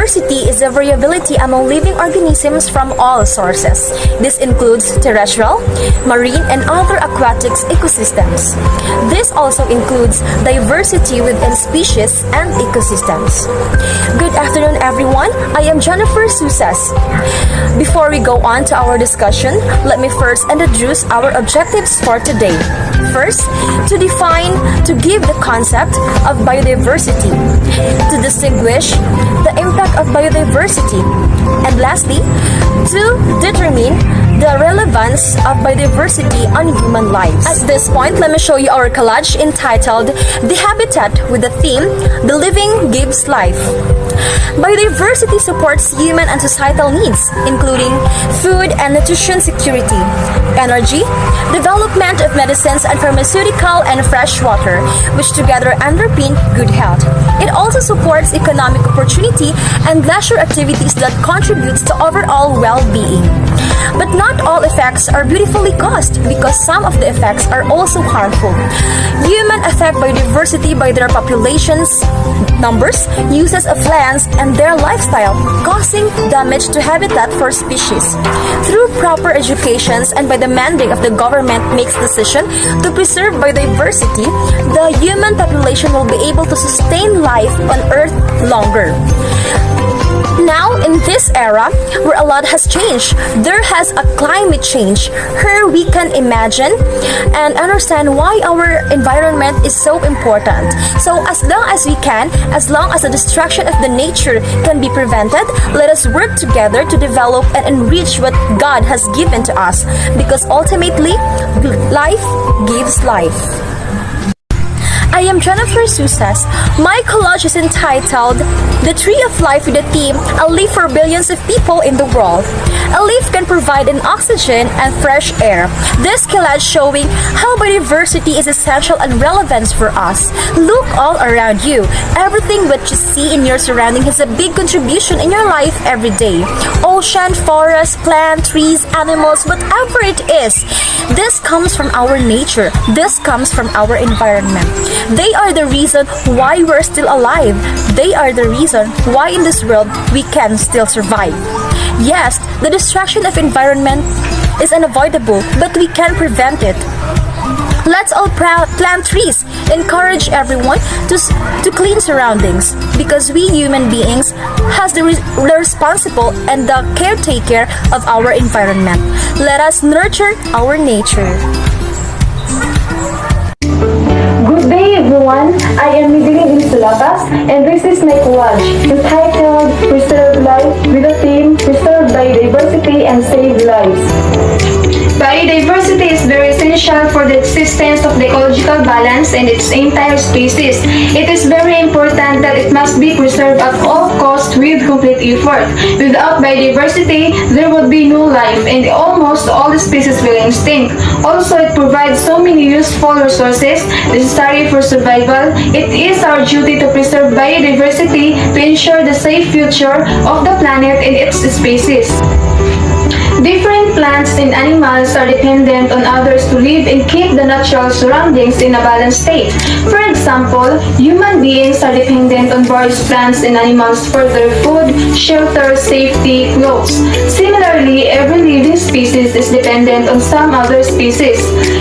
biodiversity is the variability among living organisms from all sources. This includes terrestrial, marine, and other aquatic ecosystems. This also includes diversity within species and ecosystems. Good afternoon, everyone. I am Jennifer Susas. Before we go on to our discussion, let me first introduce our objectives for today. First, to give the concept of biodiversity, to distinguish the impact of biodiversity, and lastly, to determine the relevance of biodiversity on human lives. At this point, let me show you our collage entitled The Habitat with the theme, The Living Gives Life. Biodiversity supports human and societal needs, including food and nutrition security, energy, development of medicines and pharmaceutical and fresh water, which together underpin good health. It also supports economic opportunity and leisure activities that contributes to overall well-being. But not all effects are beautifully caused because some of the effects are also harmful. Humans affect biodiversity by their populations, numbers, uses of lands, and their lifestyle, causing damage to habitat for species. Through proper educations and by the mandate of the government makes decision to preserve biodiversity, the human population will be able to sustain life on Earth longer. Now, in this era, where a lot has changed, there has a climate change. Here we can imagine and understand why our environment is so important. So as long as we can, as long as the destruction of the nature can be prevented, let us work together to develop and enrich what God has given to us. Because ultimately, life gives life. I am Jennifer Susas. My collage is entitled The Tree of Life with the theme, A Leaf for Billions of People in the World. A leaf can provide an oxygen and fresh air. This collage showing how biodiversity is essential and relevant for us. Look all around you. Everything what you see in your surrounding has a big contribution in your life every day. Ocean, forest, plant, trees, animals, whatever it is. This comes from our nature. This comes from our environment. They are the reason why we're still alive. They are the reason why in this world we can still survive. Yes, the destruction of environment is unavoidable, but we can prevent it. Let's all plant trees. Encourage everyone to clean surroundings because we human beings has the responsible and the caretaker of our environment. Let us nurture our nature. Good day everyone, I am Mideline Insulatas and this is my collage entitled Preserve Life with the theme Preserve Biodiversity and Save Lives. Biodiversity is very essential for the existence of the ecological balance and its entire species. It is very important that it must be preserved at all costs with complete effort. Without biodiversity, there would be no life and almost all the species will extinct. Also, it provides so many useful resources necessary for survival. It is our duty to preserve biodiversity to ensure the safe future of the planet and its species. Different plants and animals are dependent on others to live and keep the natural surroundings in a balanced state. For example, human beings are dependent on various plants and animals for their food, shelter, safety, clothes. Similarly, every living species is dependent on some other species.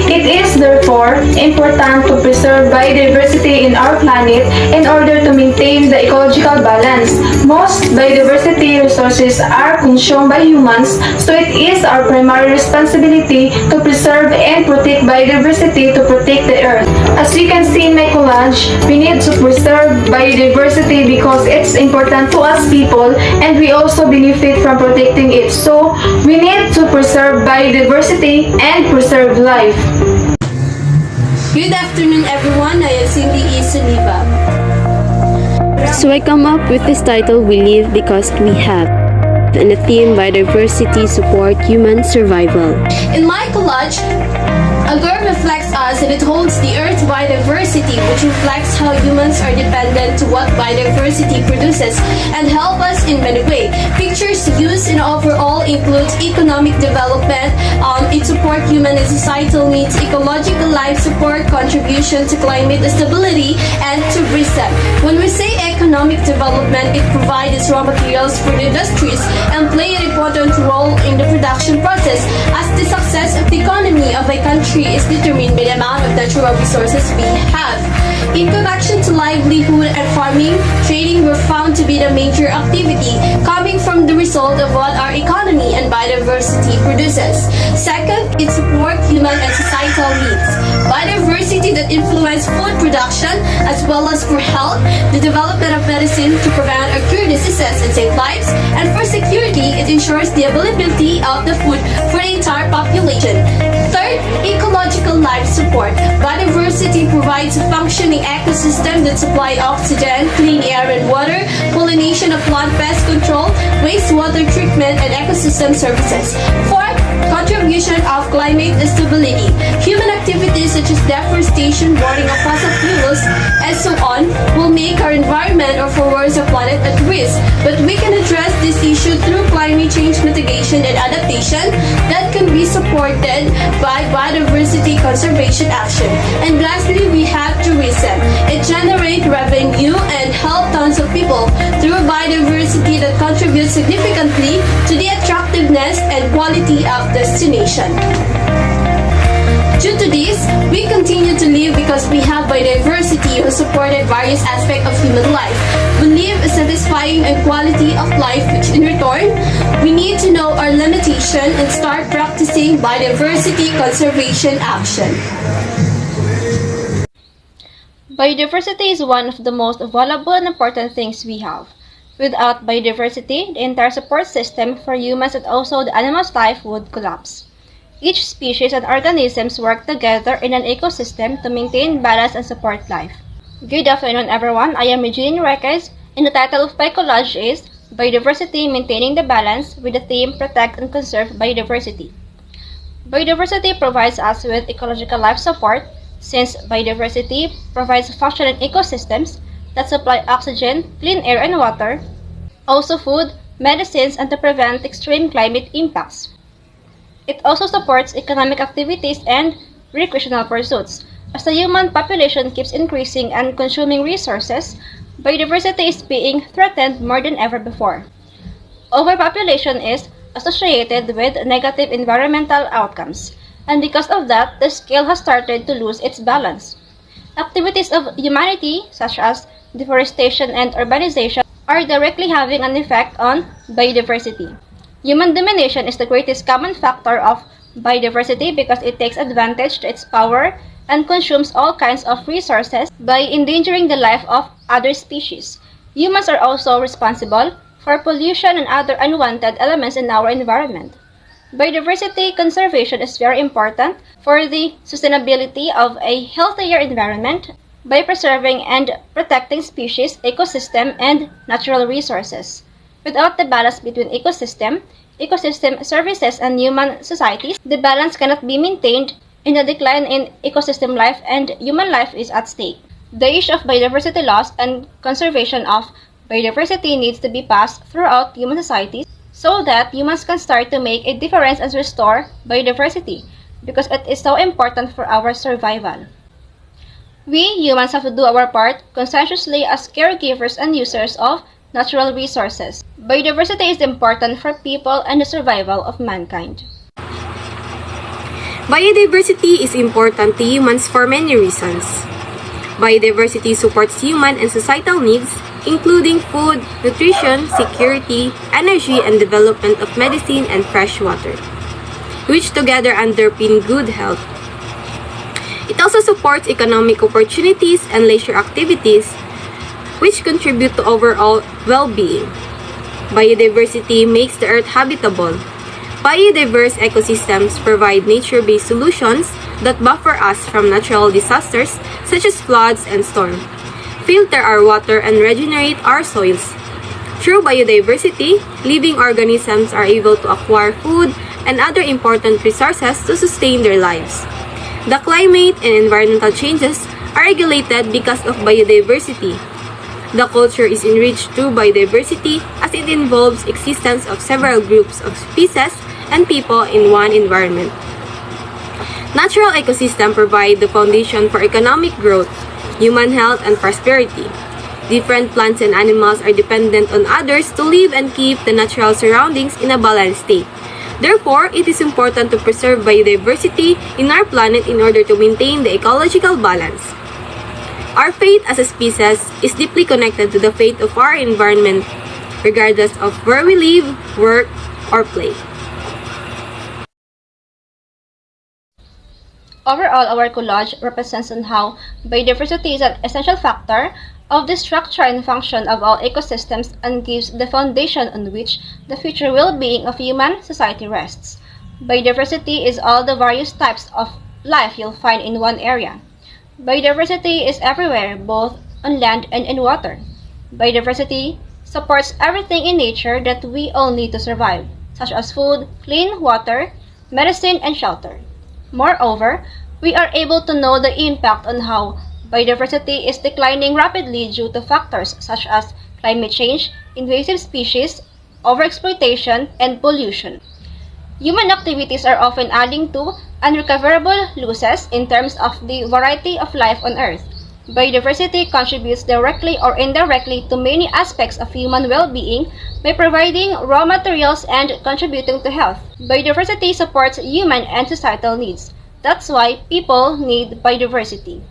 It is therefore important to preserve biodiversity in our planet in order to maintain the ecological balance. Most biodiversity resources are consumed by humans, so it is our primary responsibility to preserve and protect biodiversity to protect the earth. As you can see in my collage, we need to preserve biodiversity because it's important to us people and we also benefit from protecting it. So we need to preserve biodiversity and preserve life. Good afternoon everyone, I am Cindy E. Suniva. So I come up with this title, We Live Because We Have, and the theme, Biodiversity Support Human Survival. In my collage, a girl reflects us and it holds the Earth's biodiversity, which reflects how humans are dependent to what biodiversity produces and help us in many ways. Pictures used in overall includes economic development, it supports human and societal needs, ecological life support, contribution to climate stability, and to reset. When we say economic development, it provides raw materials for the industries and play an important role in the production process, as the success of the economy of a country is determined by the amount of natural resources we have. In connection to livelihood and farming, trading were found to be the major activity coming from the result of what our economy and biodiversity produces. Second, it supports human and societal needs. Biodiversity that influence food production as well as for health, the development of medicine to prevent or cure diseases and save lives, and for security, it ensures the availability of the food for the entire population. Third, ecological life support. Biodiversity provides a functioning ecosystem that supply oxygen, clean air and water, pollination of plant pest control, wastewater treatment, and ecosystem services. Fourth, contribution of climate stability. Human activities such as deforestation, burning of fossil fuels, and so on will make our environment or for worse our planet at risk. But we can address this issue through climate change mitigation and adaptation that can be supported by biodiversity conservation action. And lastly, we have tourism. It generates revenue and help tons of people through biodiversity that contributes significantly to the attractiveness and quality of destination. Due to this, we continue to live because we have biodiversity who supported various aspects of human life. We live a satisfying and quality of life, which in return, we need to know our limitation and start practicing biodiversity conservation action. Biodiversity is one of the most valuable and important things we have. Without biodiversity, the entire support system for humans and also the animals' life would collapse. Each species and organisms work together in an ecosystem to maintain balance and support life. Good afternoon, everyone. I am Regine Requez, and the title of my collage is Biodiversity Maintaining the Balance with the theme Protect and Conserve Biodiversity. Biodiversity provides us with ecological life support, since biodiversity provides functioning ecosystems that supply oxygen, clean air and water, also food, medicines, and to prevent extreme climate impacts. It also supports economic activities and recreational pursuits. As the human population keeps increasing and consuming resources, biodiversity is being threatened more than ever before. Overpopulation is associated with negative environmental outcomes, and because of that, the scale has started to lose its balance. Activities of humanity, such as deforestation and urbanization, are directly having an effect on biodiversity. Human domination is the greatest common factor of biodiversity because it takes advantage to its power and consumes all kinds of resources by endangering the life of other species. Humans are also responsible for pollution and other unwanted elements in our environment. Biodiversity conservation is very important for the sustainability of a healthier environment by preserving and protecting species, ecosystem, and natural resources. Without the balance between ecosystem services, and human societies, the balance cannot be maintained, and a decline in ecosystem life and human life is at stake. The issue of biodiversity loss and conservation of biodiversity needs to be passed throughout human societies so that humans can start to make a difference and restore biodiversity because it is so important for our survival. We humans have to do our part conscientiously as caregivers and users of natural resources. Biodiversity is important for people and the survival of mankind. Biodiversity is important to humans for many reasons. Biodiversity supports human and societal needs, including food, nutrition, security, energy, and development of medicine and fresh water, which together underpin good health. It also supports economic opportunities and leisure activities, which contribute to overall well-being. Biodiversity makes the earth habitable. Biodiverse ecosystems provide nature-based solutions that buffer us from natural disasters such as floods and storms, filter our water, and regenerate our soils. Through biodiversity, living organisms are able to acquire food and other important resources to sustain their lives. The climate and environmental changes are regulated because of biodiversity. The culture is enriched through biodiversity as it involves existence of several groups of species and people in one environment. Natural ecosystems provide the foundation for economic growth, human health, and prosperity. Different plants and animals are dependent on others to live and keep the natural surroundings in a balanced state. Therefore, it is important to preserve biodiversity in our planet in order to maintain the ecological balance. Our fate as a species is deeply connected to the fate of our environment, regardless of where we live, work, or play. Overall, our collage represents on how biodiversity is an essential factor of the structure and function of all ecosystems and gives the foundation on which the future well-being of human society rests. Biodiversity is all the various types of life you'll find in one area. Biodiversity is everywhere, both on land and in water. Biodiversity supports everything in nature that we all need to survive, such as food, clean water, medicine, and shelter. Moreover, we are able to know the impact on how biodiversity is declining rapidly due to factors such as climate change, invasive species, overexploitation, and pollution. Human activities are often adding to unrecoverable losses in terms of the variety of life on Earth. Biodiversity contributes directly or indirectly to many aspects of human well-being by providing raw materials and contributing to health. Biodiversity supports human and societal needs. That's why people need biodiversity.